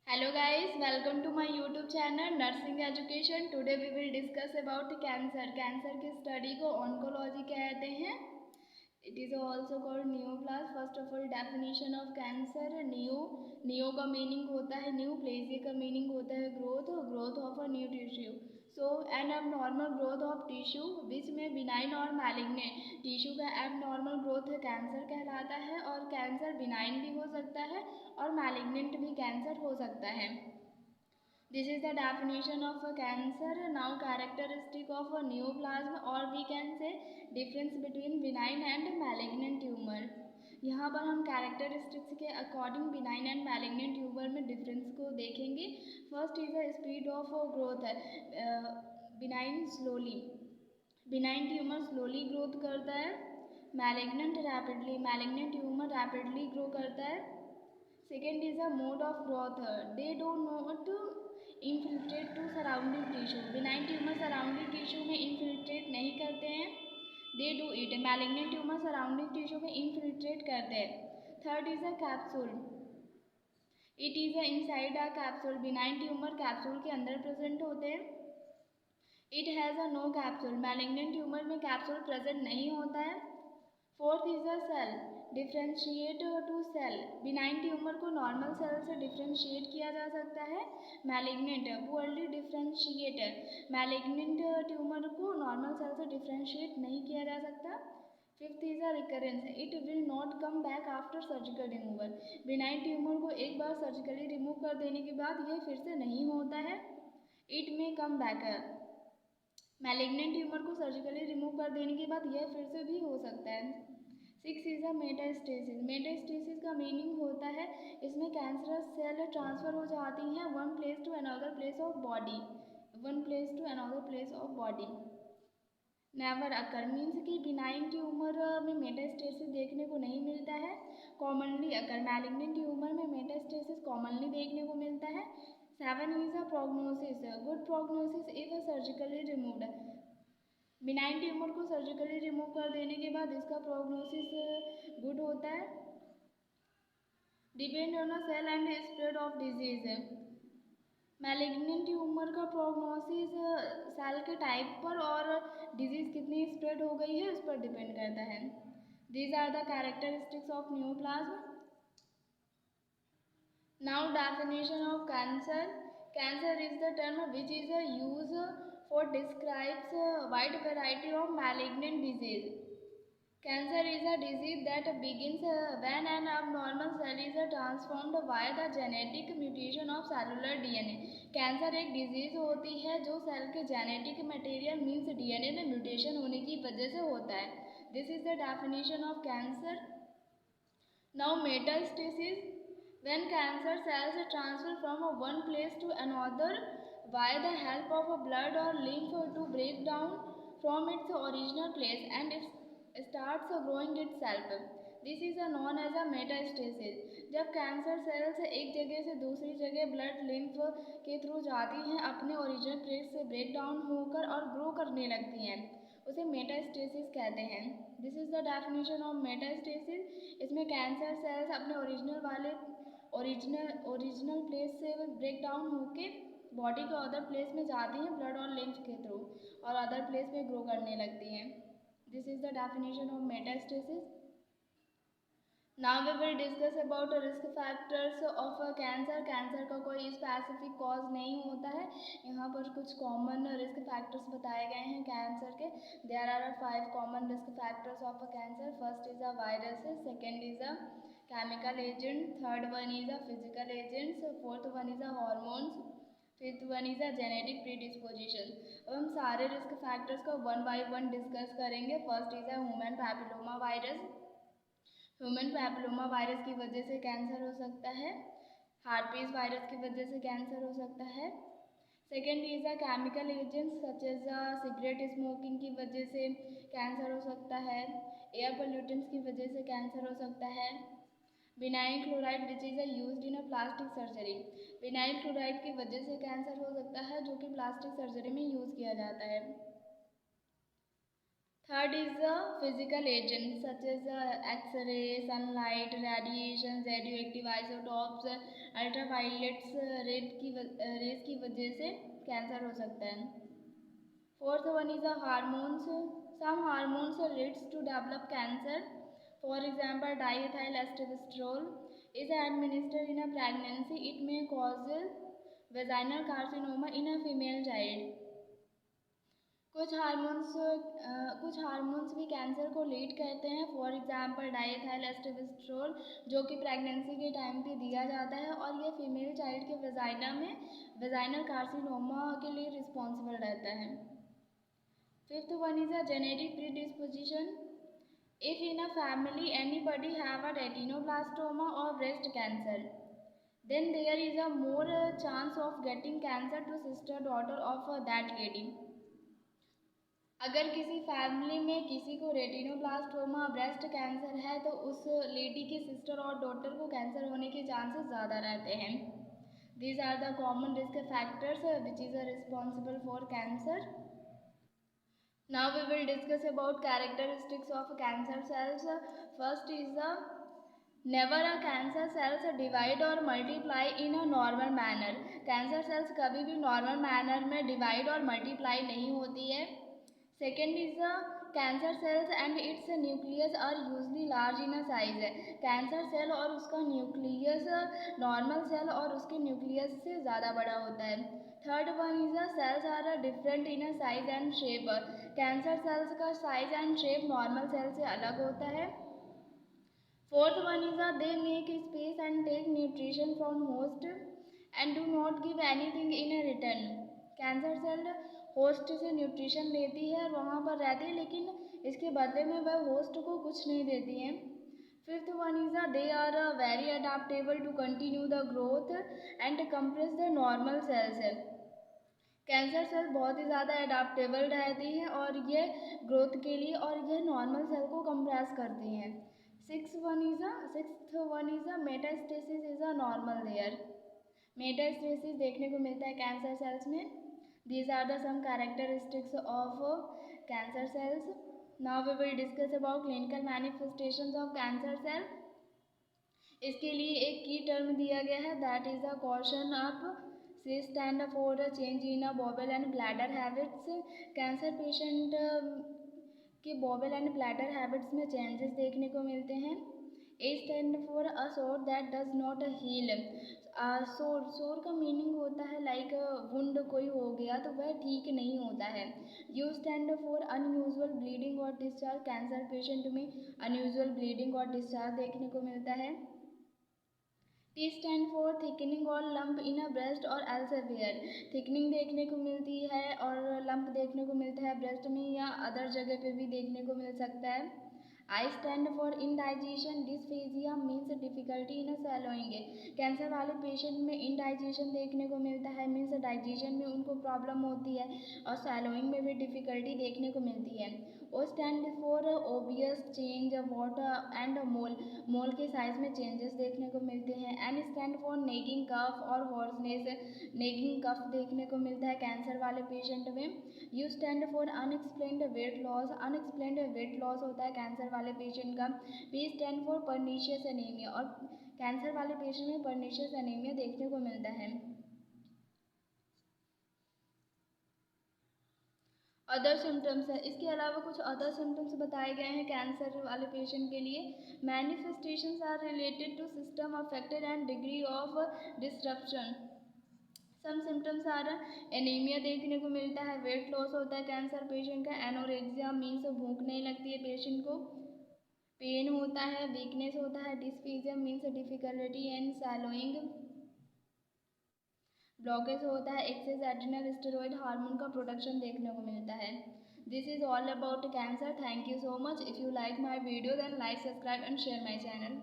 Hello guys, welcome to my YouTube channel Nursing Education. Today we will discuss about cancer. Cancer की study को oncology कहते हैं. It is also called neoplasm. First of all, definition of cancer. Neo का meaning होता है new. प्लेसिया का meaning होता है growth of a new tissue. So an abnormal growth of tissue which में benign और malignant. टिश्यू का abnormal growth कैंसर कहलाता है और कैंसर benign भी हो सकता है और malignant भी कैंसर हो सकता है. This is the definition of a cancer. Now characteristic of a neoplasm or we can say difference between benign and malignant tumor. यहाँ पर हम कैरेक्टरिस्टिक्स के according benign and malignant tumour में डिफरेंस को देखेंगे. First is the speed of growth है. Benign tumour slowly growth करता है. मैलिग्नेंट ट्यूमर रैपिडली ग्रो करता है. Second is the mode of growth. They don't not infiltrate to surrounding tissue. Benign tumour surrounding tissue में infiltrate नहीं करते हैं. They do it. Malignant tumour surrounding tissue में infiltrate करते हैं. Third is a capsule. It is inside a capsule. Benign tumour capsule के अंदर present होते हैं. It has a no capsule. Malignant tumour में कैप्सूल प्रेजेंट नहीं होता है. Fourth is a cell. Differentiate to cell. Benign tumour को normal cell से डिफ्रेंशिएट किया जा सकता है. Malignant poorly differentiated. Malignant tumour को नॉर्मल सेल से डिफ्रेंशिएट नहीं किया जा सकता. Fifth is a recurrence. It will not come back after surgical removal. Benign tumour को एक बार सर्जिकली रिमूव कर देने के बाद यह फिर से नहीं होता है. इट में कम बैक. मैलिग्नेंट ट्यूमर को सर्जिकली रिमूव कर देने के बाद यह फिर से भी हो सकता है. Six is a metastasis. Metastasis का मीनिंग होता है इसमें कैंसरस सेल ट्रांसफर हो जाती हैं one place to another place of body. Never occur means कि बिनाइन ट्यूमर में मेटास्टेसिस देखने को नहीं मिलता है. Commonly occur. मैलिग्नेंट ट्यूमर में मेटास्टेसिस कॉमनली देखने को मिलता है. Seven is a prognosis. Good prognosis if surgically removed. Benign tumour को सर्जिकली रिमूव कर देने के बाद इसका प्रोग्नोसिस गुड होता है. Depend on the cell and spread of disease. Malignant tumour का प्रोग्नोसिस सेल के टाइप पर और डिजीज कितनी स्प्रेड हो गई है उस पर डिपेंड करता है. These are the characteristics of neoplasm. Now definition of cancer. Cancer is the term which is use for describes a wide variety of malignant disease. Cancer is a disease that begins when an abnormal cell is transformed via the genetic mutation of cellular DNA. Cancer एक disease होती है जो cell के genetic material means DNA में mutation होने की वजह से होता है. This is the definition of cancer. Now metastasis. When cancer cells transfer from one place to another via the help of blood or lymph to break down from its original place and it starts growing itself. This is known as a metastasis. जब cancer cells एक जगह से दूसरी जगह blood lymph के through जाती हैं अपने ओरिजिनल प्लेस से ब्रेक डाउन होकर और ग्रो करने लगती हैं उसे मेटास्टेसिस कहते हैं. This is the definition of metastasis. इसमें कैंसर सेल्स अपने ओरिजिनल प्लेस से ब्रेक डाउन होके बॉडी के अदर प्लेस में जाती हैं ब्लड और लिम्फ के थ्रू और अदर प्लेस में ग्रो करने लगती हैं. This is the definition of metastasis. Now we will discuss about risk factors of cancer. Cancer का कोई स्पेसिफिक कॉज नहीं होता है. यहाँ पर कुछ कॉमन रिस्क फैक्टर्स बताए गए हैं कैंसर के. There are 5 common risk factors of cancer. First is a virus. Second is a chemical agent. Third one is a physical agents. Fourth one is a hormones. Fifth one is a genetic predisposition. अब हम सारे risk factors को one by one discuss करेंगे. First is a human papilloma virus. Human papilloma virus की वजह से cancer हो सकता है. हार्पीस वायरस की वजह से कैंसर हो सकता है. Second is a chemical agents such as cigarette smoking की वजह से कैंसर हो सकता है. एयर पोल्यूटेंट्स की वजह से कैंसर हो सकता है. Vinyl chloride which is used in a plastic surgery. Vinyl chloride की वजह से कैंसर हो सकता है जो कि प्लास्टिक सर्जरी में यूज़ किया जाता है. Third is the physical agents such as X-ray, sunlight, radiation, radioactive isotopes, ultraviolets rays की वजह से कैंसर हो सकता है. Fourth one is the hormones. Some hormones leads to develop cancer. For example, diethyl is administered in a pregnancy. It may cause vaginal carcinoma in a female child. कुछ hormones भी cancer को lead करते हैं. For example डाइएथाइल जो कि pregnancy के time पे दिया जाता है और ये फीमेल चाइल्ड के वेजाइना में वेजाइनल कार्सिनोमा के लिए रिस्पॉन्सिबल रहता है. Fifth one is a genetic predisposition. If in a family anybody have a retinoblastoma और breast cancer, then there is a more chance of getting cancer to sister daughter of that lady. अगर किसी family में किसी को retinoblastoma breast cancer है तो उस lady की सिस्टर और डॉटर को कैंसर होने के चांसेस ज़्यादा रहते हैं. These are the common risk factors which is responsible for cancer. Now we will discuss about characteristics of cancer cells. First is the never a cancer cells divide और multiply in a normal manner. Cancer cells कभी भी normal manner में divide और multiply नहीं होती है. Second is the cancer cells and its nucleus are usually large in a size. Cancer cell और उसका न्यूक्लियस नॉर्मल सेल और उसके न्यूक्लियस से ज़्यादा बड़ा होता है. Third one is the cells are different in a size and shape. Cancer cells का size and shape normal cell से अलग होता है. Fourth one is they make space and take nutrition from host and do not give anything in a return. Cancer cell host से nutrition लेती है और वहाँ पर रहती है, लेकिन इसके बदले में वह होस्ट को कुछ नहीं देती हैं. Fifth one is they are very adaptable to continue the growth and compress the normal cells. Cancer cell बहुत ही ज़्यादा अडाप्टेबल रहती हैं और ये ग्रोथ के लिए और ये नॉर्मल सेल को कंप्रेस करती हैं. Sixth one is metastasis is a normal layer. Metastasis देखने को मिलता है कैंसर सेल्स में. These are the some characteristics of cancer cells. Now we will discuss about clinical manifestations of cancer cell. इसके लिए एक की टर्म दिया गया है, that is the caution of से stand for a change in a bowel and bladder habits. Cancer patient के bowel and bladder habits में चेंजेस देखने को मिलते हैं. A stand for a sore that does not heal. सोर का meaning होता है लाइक वुंड कोई हो गया तो वह ठीक नहीं होता है. You stand for unusual bleeding और डिस्चार्ज. कैंसर पेशेंट में अनयूजुअल ब्लीडिंग और डिस्चार्ज देखने को मिलता है. टी स्टैंड फॉर थिकनिंग और लंप इन अ ब्रेस्ट और एल्सवेयर. थिकनिंग देखने को मिलती है और लंप देखने को मिलता है ब्रेस्ट में या अदर जगह पे भी देखने को मिल सकता है. I stand for indigestion dysphagia means difficulty in swallowing. Cancer वाले पेशेंट में इंडाइजेशन देखने को मिलता है, मीन्स डाइजेशन में उनको प्रॉब्लम होती है और स्वैलोइंग में भी डिफिकल्टी देखने को मिलती है. O stand for obvious change water and mole के साइज में चेंजेस देखने को मिलते हैं. N stand for nagging cough और हॉर्सनेस. नेगिंग कफ देखने को मिलता है कैंसर वाले पेशेंट में. You stand for unexplained weight loss. Unexplained wait loss होता है कैंसर वाले पेशेंट का. P stand for pernicious anaemia और कैंसर वाले पेशेंट में पर्नीशियस एनीमिया देखने को मिलता है. अदर सिम्टम्स है, इसके अलावा कुछ अदर सिम्टम्स बताए गए हैं कैंसर वाले पेशेंट के लिए. Manifestations are related to system affected and degree of disruption. Some symptoms are anaemia देखने को मिलता है, वेट लॉस होता है कैंसर पेशेंट का, एनोरेक्सिया मीन्स भूख नहीं लगती है पेशेंट को, पेन होता है, वीकनेस होता है, dysphagia means difficulty and swallowing, blockage होता है, एक्सेस एड्रिनल स्टेरॉइड हार्मोन का प्रोडक्शन देखने को मिलता है. This is all about cancer. Thank you so much. If you like my video then like, subscribe and share my channel.